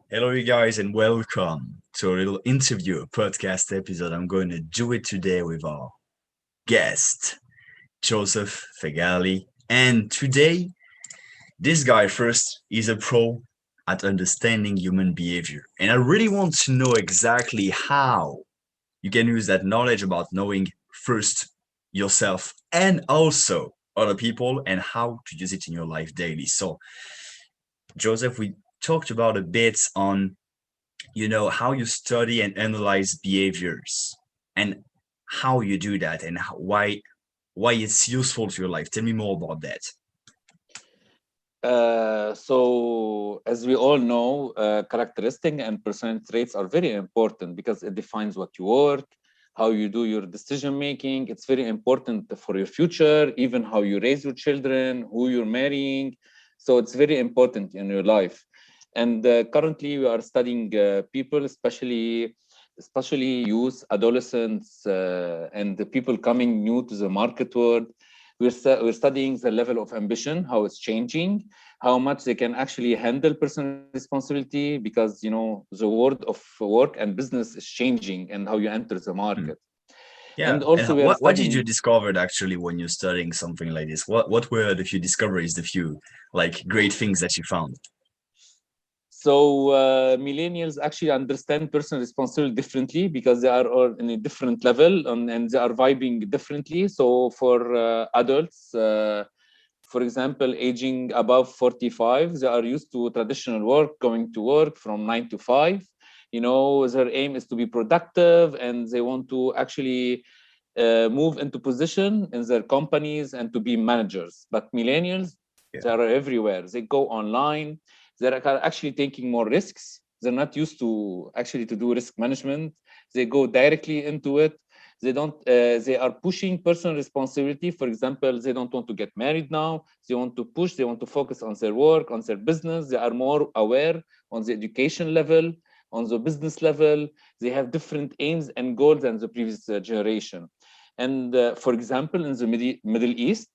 Hello, you guys, and welcome to a little interview, a podcast episode. I'm going to do it today with our guest, Joseph Feghaly. And today, this guy first is a pro at understanding human behavior. And I really want to know exactly how you can use that knowledge about knowing first yourself and also other people and how to use it in your life daily. So, Joseph, we talked about a bit on how you study and analyze behaviors and how you do that and why it's useful to your life. Tell me more about that. As we all know, characteristic and personality traits are very important because it defines what you work, how you do your decision making. It's very important for your future, even how you raise your children, who you're marrying. So it's very important in your life. And currently, we are studying people, especially youth, adolescents, and the people coming new to the market world. We're studying the level of ambition, how it's changing, how much they can actually handle personal responsibility, because the world of work and business is changing, and how you enter the Hmm. market. And Yeah. And also we are what did you studying. discover actually when you're studying something like this? What were the few discoveries, the few like great things that you found? Millennials actually understand personal responsibility differently because they are all in a different level, and they are vibing differently. So for adults, for example, aging above 45, they are used to traditional work, going to work from 9 to 5. Their aim is to be productive, and they want to actually move into position in their companies and to be managers. But millennials, Yeah. they are everywhere. They go online. They're actually taking more risks. They're not used to actually to do risk management. They go directly into it. They don't. They are pushing personal responsibility. For example, they don't want to get married now. They want to push. They want to focus on their work, on their business. They are more aware on the education level, on the business level. They have different aims and goals than the previous generation. And for example, in the Middle East,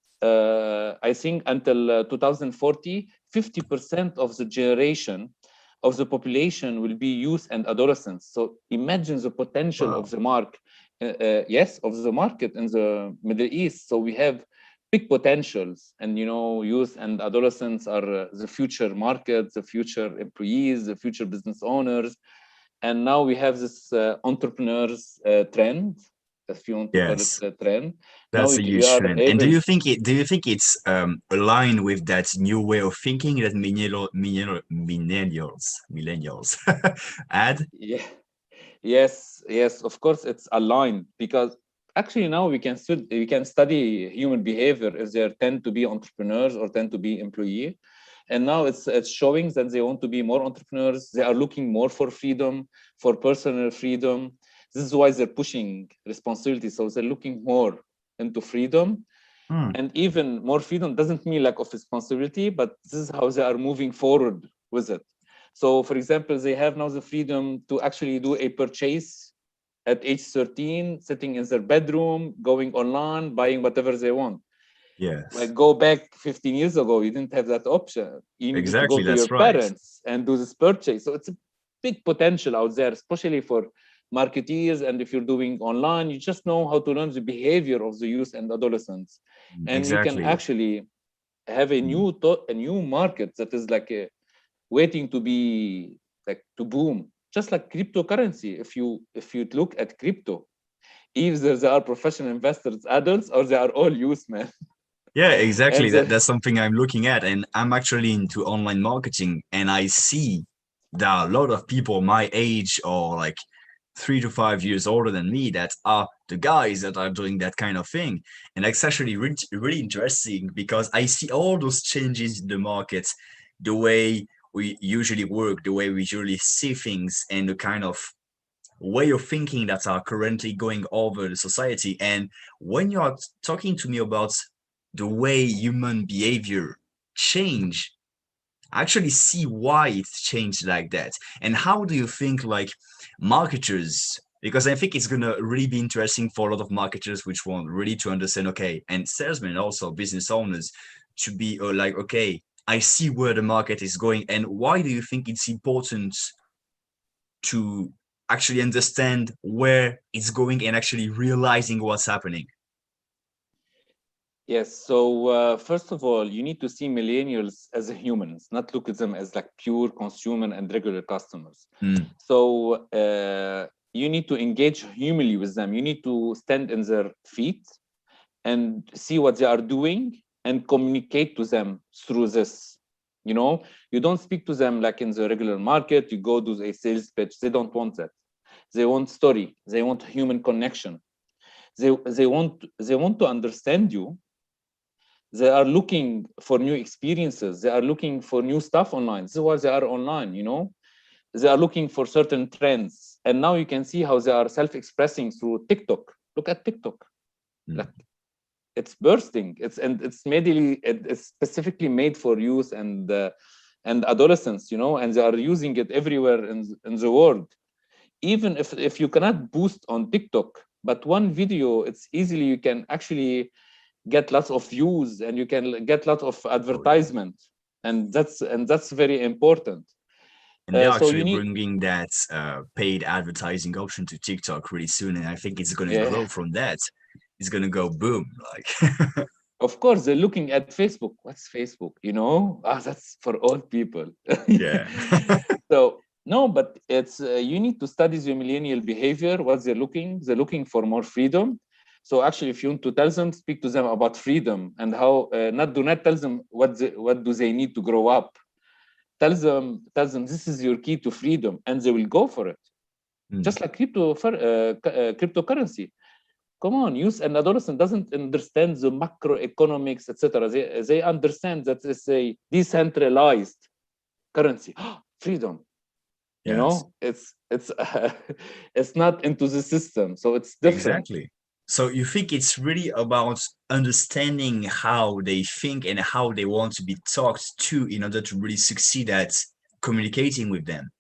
I think until 2040, 50% of the generation of the population will be youth and adolescents. So imagine the potential of Wow. the yes, of the market in the Middle East. So we have big potentials, and youth and adolescents are the future market, the future employees, the future business owners. And now we have this entrepreneurs trend, if you want to call it Yes. a trend. Now That's a we huge are trend. And do able. you think it's aligned with that new way of thinking that millennials add? Yeah, yes, of course it's aligned, because actually now we can study human behavior if they tend to be entrepreneurs or tend to be employee. And now it's showing that they want to be more entrepreneurs. They are looking more for freedom, for personal freedom. This is why they're pushing responsibility, so they're looking more into freedom. Hmm. And even more freedom doesn't mean lack of responsibility, but this is how they are moving forward with it. So for example, they have now the freedom to actually do a purchase at age 13, sitting in their bedroom, going online, buying whatever they want. Yes. Like, go back 15 years ago, you didn't have that option. You needed to go Exactly. to your That's right. parents and do this purchase. So it's a big potential out there, especially for marketeers. And if you're doing online, you just know how to learn the behavior of the youth and adolescents, and you can Exactly. actually have Mm. a new market that is like waiting to be, like, to boom, just like cryptocurrency. If you look at crypto, either they are professional investors, adults, or they are all youth, man. Yeah, And exactly. That's something I'm looking at, and I'm actually into online marketing, and I see there are a lot of people my age or like 3 to 5 years older than me that are the guys that are doing that kind of thing, and that's actually really interesting because I see all those changes in the market, the way we usually work, the way we usually see things, and the kind of way of thinking that are currently going over the society. And when you are talking to me about the way human behavior change, I actually see why it's changed like that. And how do you think like marketers, because I think it's gonna really be interesting for a lot of marketers which want really to understand, okay, and salesmen and also business owners to be like, okay, I see where the market is going, and why do you think it's important to actually understand where it's going and actually realizing what's happening? Yes. So first of all, you need to see millennials as humans, not look at them as like pure consumer and regular customers. So you need to engage humanly with them. You need to stand in their feet and see what they are doing and communicate to them through this. You know, you don't speak to them like in the regular market. You go do a sales pitch. They don't want that. They want story. They want human connection. They want to understand you. They are looking for new experiences. They are looking for new stuff online. This is why they are online, you know. They are looking for certain trends. And now you can see how they are self-expressing through TikTok. Look at TikTok. Like, it's bursting. It's specifically made for youth and adolescents, you know, and they are using it everywhere in the world. Even if you cannot boost on TikTok, but one video, it's easily you can actually get lots of views and you can get lots of advertisement, and that's very important. And they're So actually you need, bringing that paid advertising option to TikTok really soon, and I think it's going to yeah, grow from that. It's going to go boom, like. of course they're looking at Facebook. What's Facebook? You know, that's for old people. Yeah. So no, but it's you need to study the millennial behavior. What they're looking? They're looking for more freedom. So actually, if you want to tell them, speak to them about freedom and how do not tell them what do they need to grow up. Tell them this is your key to freedom, and they will go for it. Just like cryptocurrency. Come on, youth and adolescent doesn't understand the macroeconomics, etc. They understand that it's a decentralized currency. Freedom. You Yes. know, it's it's not into the system, so it's different. Exactly. So you think it's really about understanding how they think and how they want to be talked to in order to really succeed at communicating with them?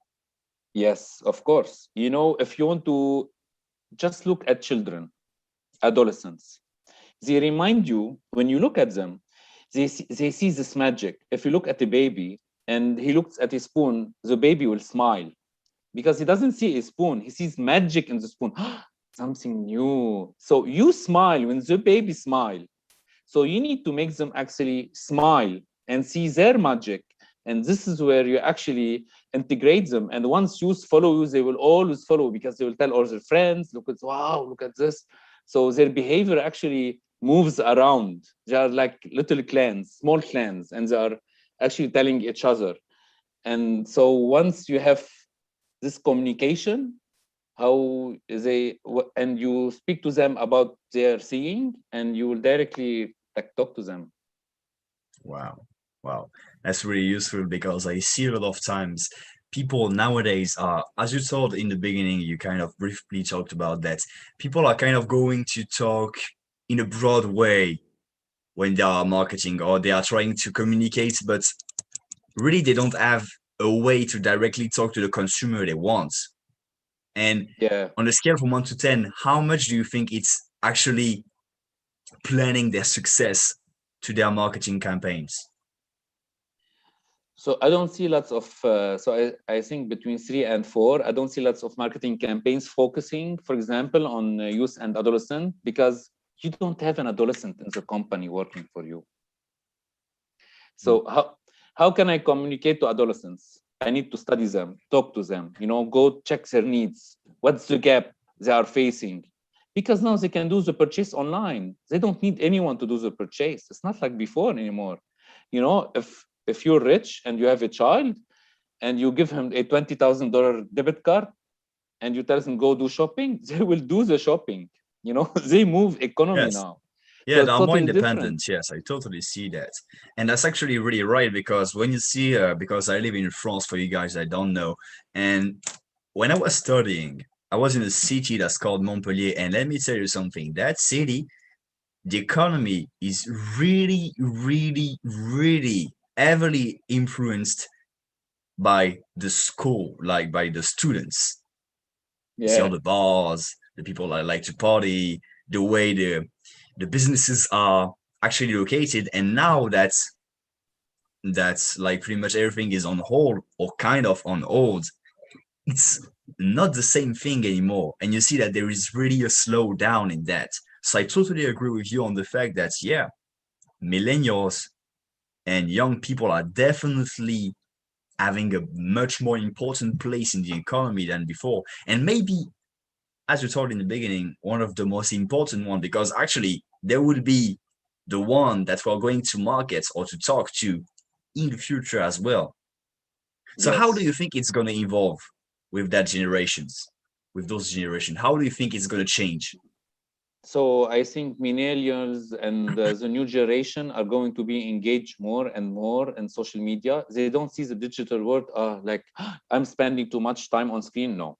Yes, of course. You know, if you want to just look at children, adolescents, they remind you when you look at them, they see this magic. If you look at a baby and he looks at a spoon, the baby will smile because he doesn't see a spoon. He sees magic in the spoon. Something new. So you smile when the baby smile. So you need to make them actually smile and see their magic. And this is where you actually integrate them. And once you follow you, they will always follow because they will tell all their friends, look at, wow, look at this. So their behavior actually moves around. They are like little clans, small clans, and they are actually telling each other. And so once you have this communication, how they, and you speak to them about their seeing, and you will directly like talk to them. Wow. Wow. That's really useful because I see a lot of times people nowadays are, as you told in the beginning, you kind of briefly talked about that. People are kind of going to talk in a broad way when they are marketing or they are trying to communicate, but really they don't have a way to directly talk to the consumer they want. And Yeah. on a scale from 1 to 10, how much do you think it's actually planning their success to their marketing campaigns? So I don't see lots of, I think between 3 and 4, I don't see lots of marketing campaigns focusing, for example, on youth and adolescent, because you don't have an adolescent in the company working for you. So how can I communicate to adolescents? I need to study them, talk to them, you know, go check their needs. What's the gap they are facing? Because now they can do the purchase online. They don't need anyone to do the purchase. It's not like before anymore. You know, if you're rich and you have a child and you give him a $20,000 debit card and you tell them go do shopping, they will do the shopping. You know, they move economy Yes. now. Yeah, So they it's are more totally different. independent. Yes, I totally see that. And that's actually really right because when you see, because I live in France for you guys that don't know, and when I was studying, I was in a city that's called Montpellier. And let me tell you something, that city, the economy is really, really, really heavily influenced by the school, like by the students. You see all Yeah. the bars, the people that like to party, the way the businesses are actually located. And now that's like pretty much everything is on hold or kind of on hold. It's not the same thing anymore. And you see that there is really a slowdown in that. So I totally agree with you on the fact that, yeah, millennials and young people are definitely having a much more important place in the economy than before. And maybe, as you told in the beginning, one of the most important one, because actually there will be the one that we're going to market or to talk to in the future as well. So how do you Yes. think it's going to evolve with that generations, with those generations? How do you think it's going to change? So I think millennials and the new generation are going to be engaged more and more in social media. They don't see the digital world like I'm spending too much time on screen. No,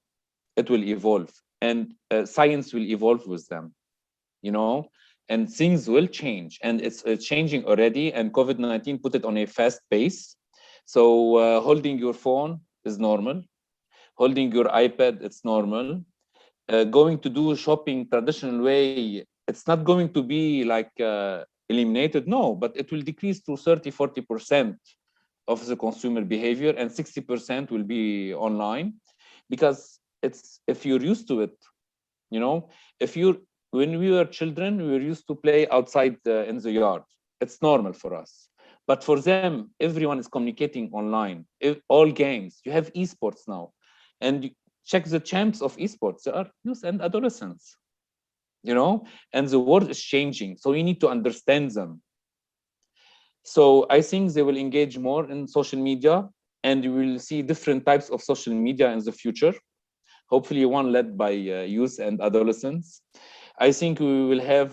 it will evolve, and science will evolve with them, you know, and things will change, and it's changing already. And COVID-19 put it on a fast pace. So holding your phone is normal. Holding your iPad, it's normal. Going to do shopping traditional way, it's not going to be like eliminated, no, but it will decrease to 30-40% of the consumer behavior, and 60% will be online, because it's, if you're used to it, you know, if you, when we were children, we were used to play outside in the yard. It's normal for us, but for them, everyone is communicating online. All games, you have esports now, and check the champs of esports, they are youth and adolescents, you know, and the world is changing, so we need to understand them. So I think they will engage more in social media, and you will see different types of social media in the future, hopefully one led by youth and adolescents. I think we will have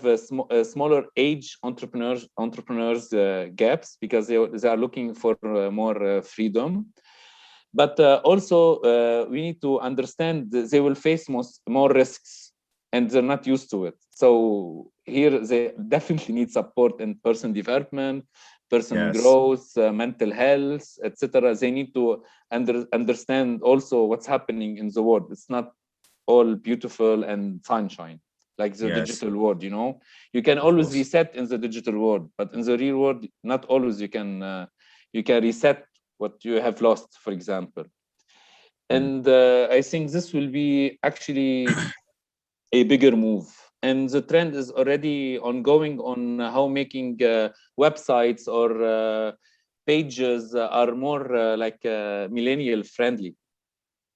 smaller age entrepreneurs gaps, because they are looking for more freedom. But also we need to understand that they will face more risks, and they're not used to it. So here they definitely need support in person development, person Yes, growth, mental health, etc. They need to understand also what's happening in the world. It's not all beautiful and sunshine like the yes, digital world, you know. You can of always course. reset in the digital world, but in the real world, not always you can reset what you have lost, for example. Mm. And I think this will be actually a bigger move, and the trend is already ongoing on how making websites or pages are more like millennial friendly,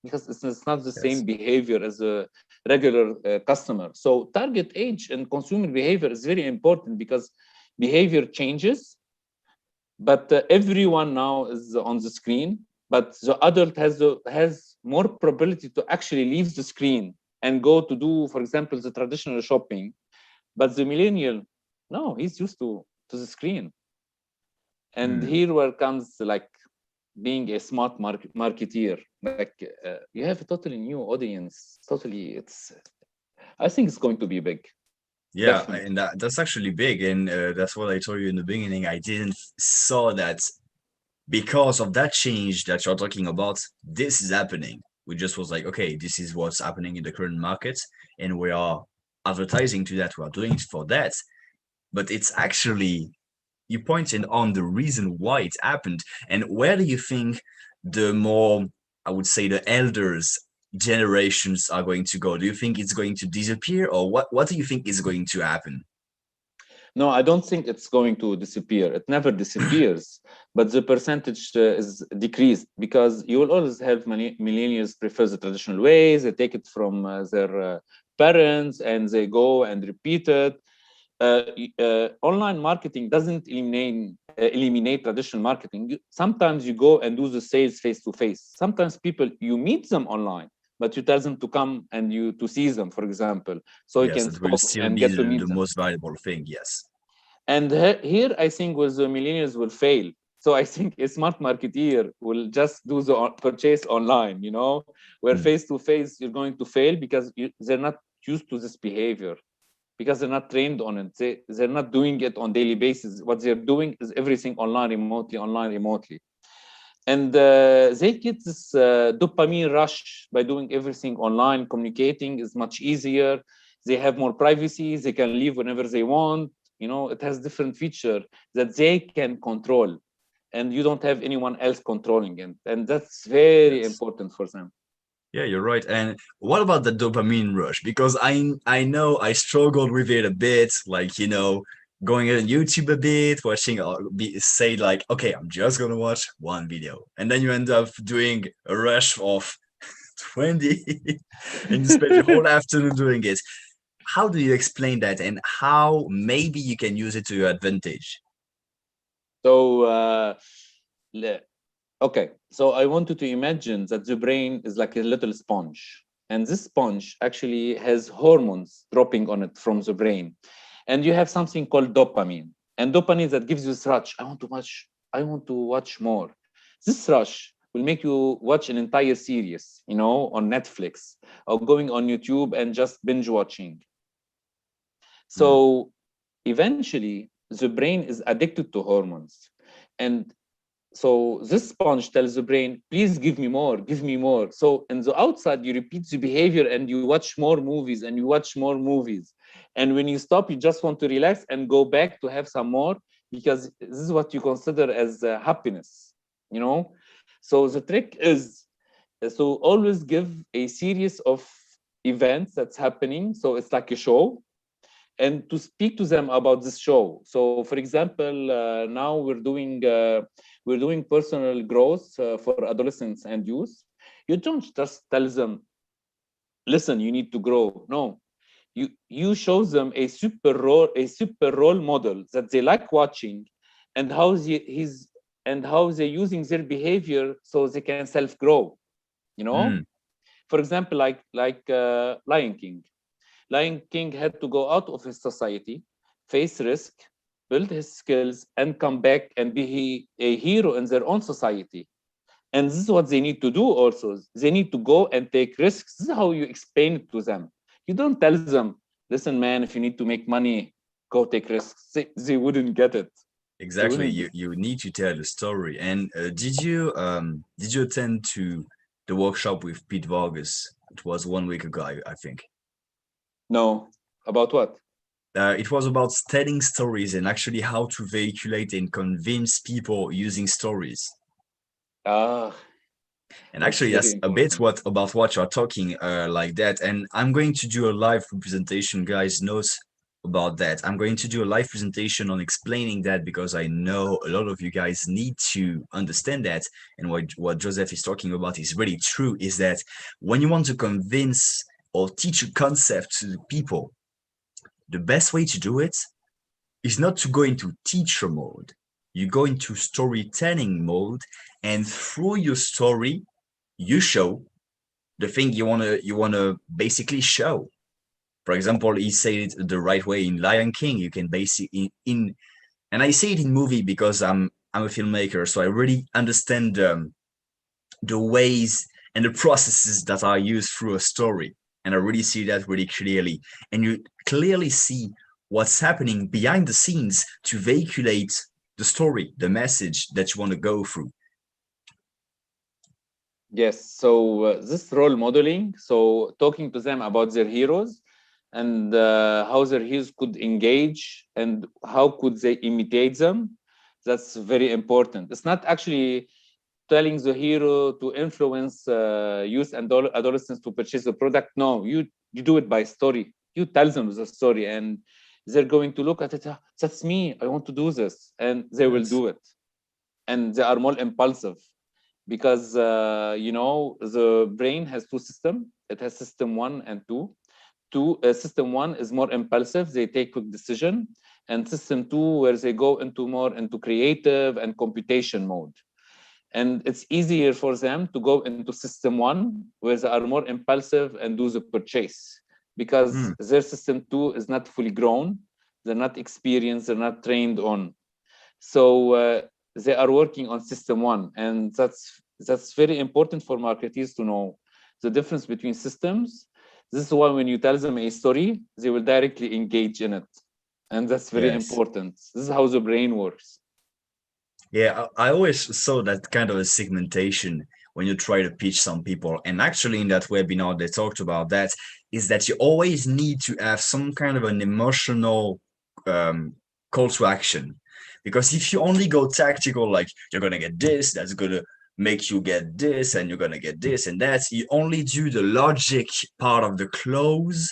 because it's not the same Yes, behavior as a regular customer. So target age and consumer behavior is very important, because behavior changes, but everyone now is on the screen, but the adult has more probability to actually leave the screen and go to do, for example, the traditional shopping. But the millennial, no, he's used to the screen. And mm. here where comes like being a smart marketeer, like you have a totally new audience, totally. It's, I think it's going to be big, Yeah, definitely. and that's actually big, and that's what I told you in the beginning. I didn't saw that because of that change that you're talking about, this is happening. We just was like, okay, this is what's happening in the current market, and we are advertising to that. We are doing it for that. But it's actually, you pointed on the reason why it happened. And where do you think the more, I would say, the elders generations are going to go? Do you think it's going to disappear, or what do you think is going to happen? No, I don't think it's going to disappear. It never disappears, but the percentage is decreased, because you will always have many millennials prefer the traditional ways. They take it from their parents, and they go and repeat it. Online marketing doesn't eliminate traditional marketing. Sometimes you go and do the sales face to face. Sometimes people, you meet them online, but you tell them to come and you to see them, for example, so you Yes, can it will talk still and be get to the meet them. most valuable thing. Yes. And here, I think, with the millennials will fail. So I think a smart marketeer will just do the purchase online, you know, where Mm. face to face you're going to fail, because they're not used to this behavior, because they're not trained on it. They're not doing it on daily basis. What they're doing is everything online remotely. And they get this dopamine rush by doing everything online. Communicating is much easier. They have more privacy. They can leave whenever they want. You know, it has different feature that they can control, and you don't have anyone else controlling it. And that's very Yes. important for them. Yeah, you're right. And what about the dopamine rush? Because I know I struggled with it a bit, like, going on YouTube a bit, watching, say like, okay, I'm just gonna watch one video, and then you end up doing a rush of 20, and you spend the whole afternoon doing it. How do you explain that, and how maybe you can use it to your advantage? So, le- okay. So I want you to imagine that the brain is like a little sponge, and this sponge actually has hormones dropping on it from the brain, and you have something called dopamine, and dopamine that gives you this rush. I want to watch. I want to watch more. This rush will make you watch an entire series, on Netflix or going on YouTube and just binge watching. Hmm. So eventually, the brain is addicted to hormones. And so this sponge tells the brain, please give me more, give me more. So in the outside, you repeat the behavior and you watch more movies and you watch more movies. And when you stop, you just want to relax and go back to have some more because this is what you consider as happiness, you know? So the trick is so always give a series of events that's happening. So it's like a show and to speak to them about this show. So, for example, now we're doing personal growth for adolescents and youth. You don't just tell them, "Listen, you need to grow." No, you show them a super role model that they like watching, and how they're using their behavior so they can self grow. You know, Hmm. for example, like Lion King. Lion King had to go out of his society, face risk, build his skills, and come back and be a hero in their own society. And this is what they need to do also. They need to go and take risks. This is how you explain it to them. You don't tell them, listen, man, if you need to make money, go take risks. They wouldn't get it. They Exactly. wouldn't. You need to tell the story. And did you attend to the workshop with Pete Vargas? It was 1 week ago, I think. No. About what? It was about telling stories and actually how to vehiculate and convince people using stories. Ah, And that's actually, very that's a bit important. what what you're talking like that. And I'm going to do a live presentation, guys. Notes about that. I'm going to do a live presentation on explaining that because I know a lot of you guys need to understand that. And what Joseph is talking about is really true. Is that when you want to convince or teach a concept to people, the best way to do it is not to go into teacher mode. You go into storytelling mode, and through your story, you show the thing you wanna basically show. For example, he said it the right way in Lion King. You can basically in and I say it in movie because I'm a filmmaker, so I really understand the ways and the processes that are used through a story, and I really see that really clearly. And you clearly see what's happening behind the scenes to vehiculate the story, the message that you want to go through. Yes, so this role modeling, so talking to them about their heroes and how their heroes could engage and how could they imitate them, that's very important. It's not actually telling the hero to influence youth and adolescents to purchase the product. No, you do it by story. You tell them the story and they're going to look at it. "Ah, that's me. I want to do this." And they will Yes. do it. And they are more impulsive because the brain has two systems. It has system 1 and 2. System 1 is more impulsive, they take quick decision, and system 2 where they go into more into creative and computation mode. And it's easier for them to go into system 1 where they are more impulsive and do the purchase because Hmm. their system 2 is not fully grown, they're not experienced, they're not trained on. So they are working on system 1, and that's very important for marketers to know the difference between systems. This is why when you tell them a story, they will directly engage in it, and that's very Yes. important. This is how the brain works. Yeah, I always saw that kind of a segmentation when you try to pitch some people. And actually, in that webinar, they talked about that is that you always need to have some kind of an emotional um, call to action. Because if you only go tactical, like you're going to get this, that's going to make you get this and you're gonna get this and that. You only do the logic part of the close,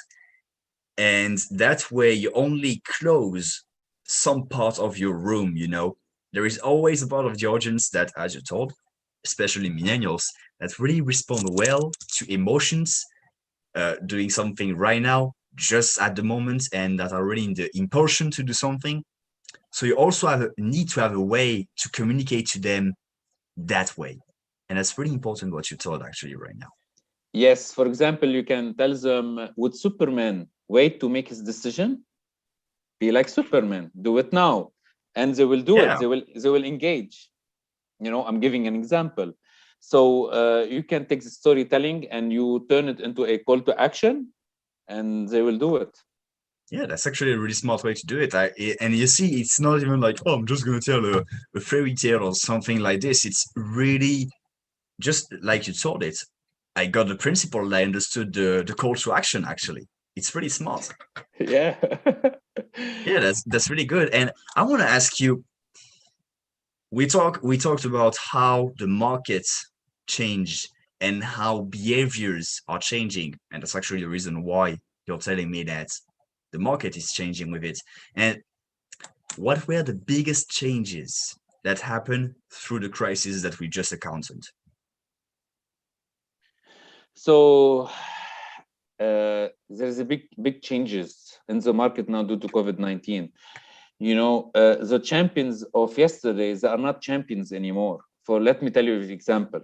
and that way you only close some part of your room, you know. There is always a part of the audience that, as you told, especially millennials, that really respond well to emotions, doing something right now, just at the moment, and that are really in the impulsion to do something. So you also need to have a way to communicate to them that way. And that's really important what you told actually right now. Yes, for example, you can tell them, would Superman wait to make his decision? Be like Superman, do it now. And they will do it. Yeah. They will engage. I'm giving an example. So you can take the storytelling and you turn it into a call to action, and they will do it. Yeah, that's actually a really smart way to do it. And you see, it's not even like, oh, I'm just going to tell a fairy tale or something like this. It's really just like you told it. I got the principle. I understood the call to action, actually. It's pretty smart. Yeah. Yeah, that's really good. And I want to ask you, we talked about how the markets change and how behaviors are changing. And that's actually the reason why you're telling me that the market is changing with it. And what were the biggest changes that happened through the crisis that we just encountered? So there's a big changes in the market now due to COVID-19. The champions of yesterday, they are not champions anymore. Let me tell you an example.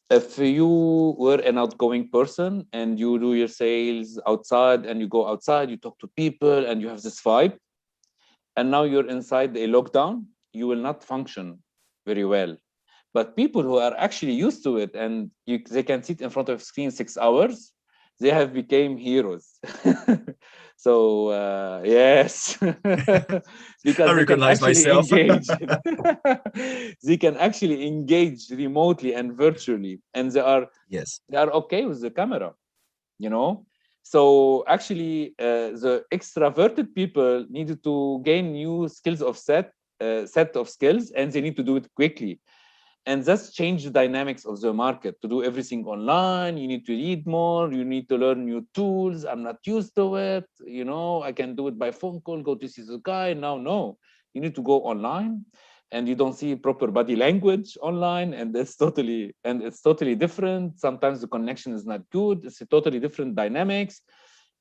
If you were an outgoing person and you do your sales outside and you go outside, you talk to people and you have this vibe, and now you're inside a lockdown, you will not function very well. But people who are actually used to it and they can sit in front of a screen 6 hours, they have become heroes. So yes, I because they can recognize actually myself. engage. They can actually engage remotely and virtually, and Yes. they are okay with the camera. So actually, the extroverted people needed to gain new skills of set of skills, and they need to do it quickly. And that's changed the dynamics of the market. To do everything online, you need to read more, you need to learn new tools. I'm not used to it. I can do it by phone call, go to see the guy. Now, no, you need to go online, and you don't see proper body language online, and it's totally different. Sometimes the connection is not good. It's a totally different dynamics,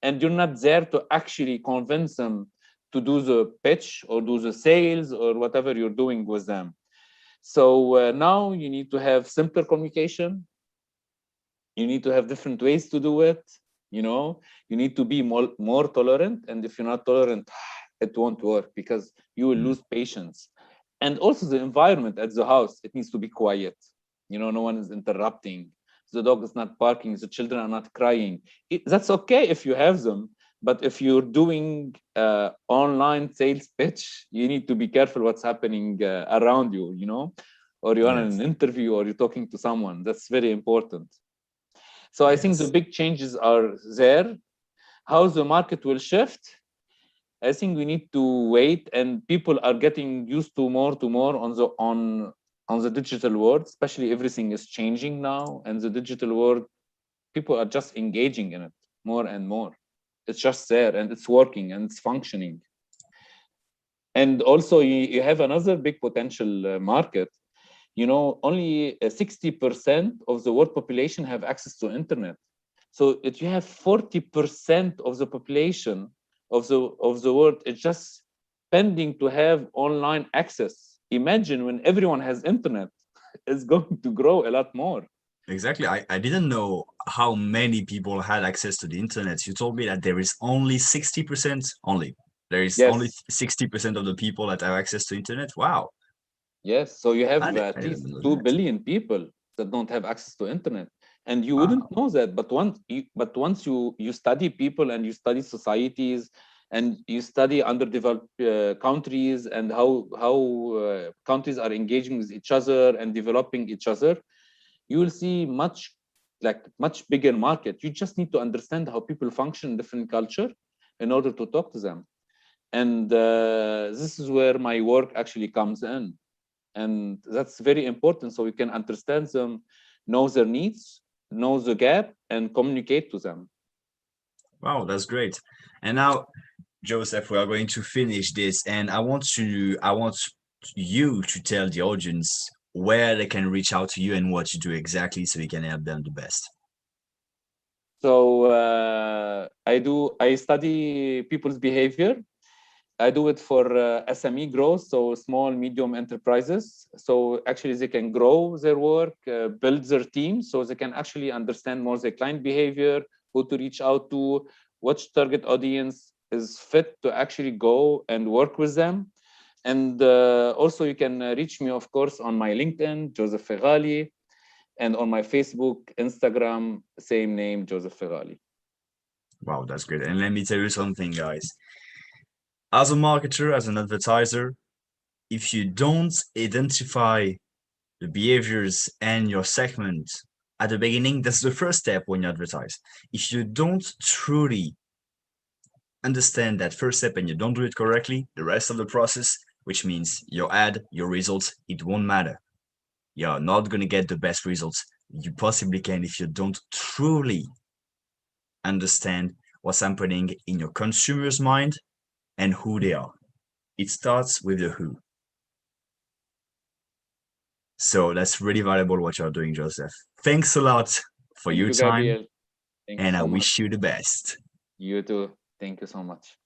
and you're not there to actually convince them to do the pitch or do the sales or whatever you're doing with them. So now you need to have simpler communication. You need to have different ways to do it. You need to be more tolerant. And if you're not tolerant, it won't work because you will lose patience. And also the environment at the house, it needs to be quiet. No one is interrupting. The dog is not barking. The children are not crying. That's okay if you have them. But if you're doing online sales pitch, you need to be careful what's happening around you, or you're on an Yes. interview or you're talking to someone. That's very important. So I think the Yes. big changes are there. How the market will shift, I think we need to wait, and people are getting used to more on the digital world. Especially everything is changing now, and the digital world, people are just engaging in it more and more. It's just there and it's working and it's functioning. And also you have another big potential market. Only 60% of the world population have access to internet. So if you have 40% of the population of the world, it's just pending to have online access. Imagine when everyone has internet, it's going to grow a lot more. Exactly. I didn't know how many people had access to the internet. You told me that there is only 60% only. There is only Yes. 60% of the people that have access to internet. Wow. Yes, so you have I at didn't least know 2 that. billion people that don't have access to internet, and you wouldn't Wow. know that. But once you study people and you study societies and you study underdeveloped countries and how countries are engaging with each other and developing each other, you will see much bigger market. You just need to understand how people function in different culture in order to talk to them, and this is where my work actually comes in. and that's very important. So you can understand them, know their needs, know the gap, and communicate to them. Wow, that's great. And now, Joseph, we are going to finish this, and I want you to tell the audience where they can reach out to you and what you do exactly, so we can help them the best. So I study people's behavior. I do it for SME growth, so small, medium enterprises. So actually they can grow their work, build their team, so they can actually understand more their client behavior, who to reach out to, which target audience is fit to actually go and work with them. And also you can reach me, of course, on my LinkedIn, Joseph Feghaly, and on my Facebook, Instagram, same name, Joseph Feghaly. Wow, that's great. And let me tell you something, guys. As a marketer, as an advertiser, if you don't identify the behaviors and your segment at the beginning, that's the first step when you advertise. If you don't truly understand that first step and you don't do it correctly, the rest of the process, which means your ad, your results, it won't matter. You're not going to get the best results you possibly can if you don't truly understand what's happening in your consumer's mind and who they are. It starts with the who. So that's really valuable what you're doing, Joseph. Thanks a lot for Thank your you, time, Gabriel. Thank you and I so much. wish you the best. You too. Thank you so much.